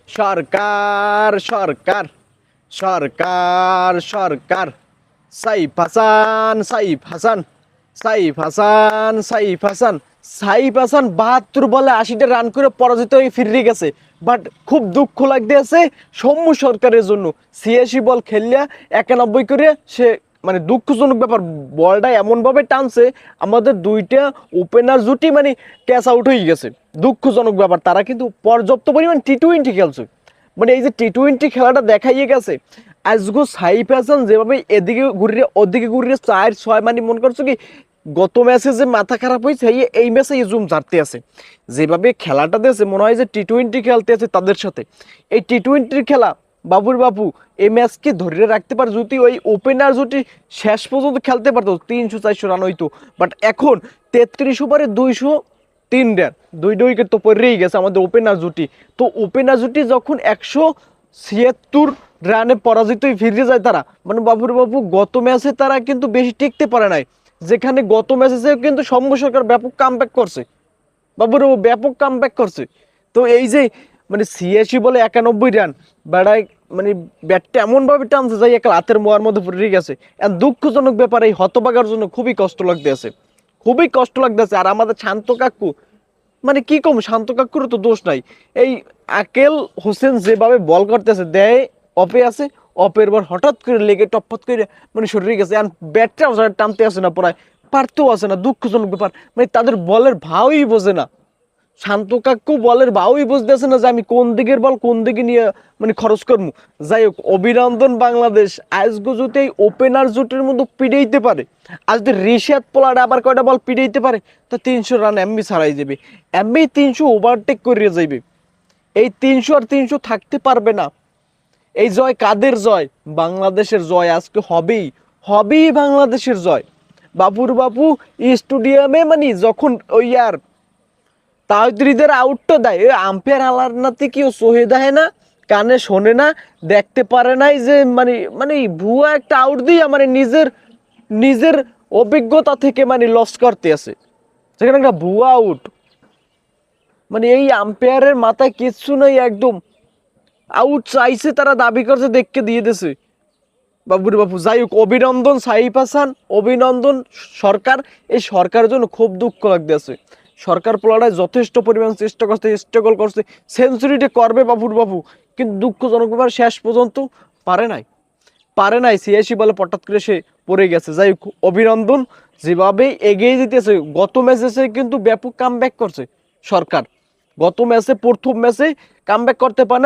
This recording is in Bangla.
সরকার সরকার সরকার সরকার সাইফ হাসান সাইফ হাসান সাইফ হাসান সাইফ হাসান সাইফ হাসান ৭২ বলে ৮০টা রান করে পরাজিত হয়ে ফিরে গেছে। বাট খুব দুঃখ লাগতেছে সৌম্য সরকারের জন্য। ৮৬ বল খেললে ৯১ করে সে মানে দুঃখজনক ব্যাপার, বলটা এমনভাবে টানছে আমাদের দুইটা ওপেনার জুটি মানে ক্যাচ আউট হয়ে গেছে। দুঃখজনক ব্যাপার, তারা কিন্তু পর্যাপ্ত পরিমাণ টি-20 খেলছে। মানে এই যে টি-20 খেলাটা দেখাইয়ে গেছে। আজগো সাইফ হাসান যেভাবে এদিকে ঘুরিয়ে ওদিকে ঘুরিয়ে ৪-৬ মানে মনে করছো কি গত ম্যাচে যে মাথা খারাপ হয়েছে এই ম্যাচে জুম ঝাড়তে আছে। যেভাবে খেলাটা দিয়েছে মনে হয় যে টি-20 খেলতে আছে তাদের সাথে। এই টি-20 খেলা বাবুর বাবু এই ম্যাচকে ধরে রাখতে পারে যদি ওই ওপেনার জুটি শেষ পর্যন্ত খেলতে পারতো ৩০০-৪০০ রান হইতো। বাট এখন ৩৩ ওভারে ২০৩ রান, ২টা উইকেট তো পড়েই গেছে আমাদের ওপেনার জুটি। তো ওপেনার জুটি যখন ১৭৬ রানে পরাজিত ফিরে যায় তারা, মানে বাবুর বাবু গত ম্যাচে তারা কিন্তু বেশি টিকতে পারে নাই। যেখানে গত ম্যাচে কিন্তু সৌম্য সরকার ব্যাপক কামব্যাক করছে, বাবুর বাবু ব্যাপক কামব্যাক করছে। তো এই যে মানে ৮৬ বলে ৯১ রান বেড়ায় মানে ব্যাটটা এমনভাবে টানছে যাই একটা হাতের মোয়ার মধ্যে পড়ে গেছে। দুঃখজনক ব্যাপার, এই হতবাগার জন্য খুবই কষ্ট লাগতে আছে, খুবই কষ্ট লাগতেছে। আর আমাদের শান্ত কাকু মানে কি কম, শান্ত কাকুর তো দোষ নাই। এই আকেল হোসেন যেভাবে বল করতেছে দেয় অপে আছে, অপের বার হঠাৎ করে লেগে টপট করে মানে সরিয়ে গেছে। আর ব্যাটটা টানতে আসে না, প্রায় পারতেও আসে না। দুঃখজনক ব্যাপার, মানে তাদের বলের ভাওই বোঝে না। শান্ত কাকু বলের ভাওই বুঝতেছে না যে আমি কোন দিকের বল কোন দিকে নিয়ে মানে খরচ করবো। যাই হোক, অভিনন্দন বাংলাদেশ। আজকে যদি এই ওপেনার জুটের মধ্যে পিড়াইতে পারে, আজ যদি রিশাদ পোলার আবার কয়টা বল পিড়াইতে পারে তো ৩০০ রান এমবি ছাড়াই যাবে, এমবি ৩০০ ওভারটেক করে যাইবে। এই ৩০০ আর ৩০০ থাকতে পারবে না। এই জয় কাদের জয়? বাংলাদেশের জয়। আজকে হবেই হবেই বাংলাদেশের জয়। বাবুর বাবু স্টেডিয়ামে মানে যখন ওই আর তাহিদের আউটটা দেয়, আম্পায়ার আলার নাতে কেউ সহে দেয় না, কানে শোনে না, দেখতে পারে নাই যে মানে মানে ভুয়া একটা আউট দিয়ে মানে নিজের নিজের অভিজ্ঞতা থেকে মানে লস করতে আছে, সেখানে একটা ভুয়া আউট। মানে এই আম্পায়ারের মাথায় কিচ্ছু নেই একদম। আউট চাইছে, তারা দাবি করছে, দেখকে দিয়ে দিছে বাবুর বাবু। যাই হোক, অভিনন্দন সাইফ হাসান, অভিনন্দন সরকার। এই সরকারের জন্য খুব দুঃখ লাগতেছে। সরকার প্লেয়াররা যথেষ্ট পরিমাণ চেষ্টা করছে, স্ট্রাগল করছে, সেঞ্চুরিটা করবে বাবুর বাবু, কিন্তু দুঃখজনক ব্যাপার শেষ পর্যন্ত পারে নাই, পারে নাই। ৮৬ বলে হঠাৎ করে সে পড়ে গেছে। যাই হোক, অভিনন্দন, যেভাবে এগিয়ে যেতেছে। গত ম্যাচে কিন্তু ব্যাপক কামব্যাক করছে সরকার। গত ম্যাচে প্রথম ম্যাচে কামব্যাক করতে পারে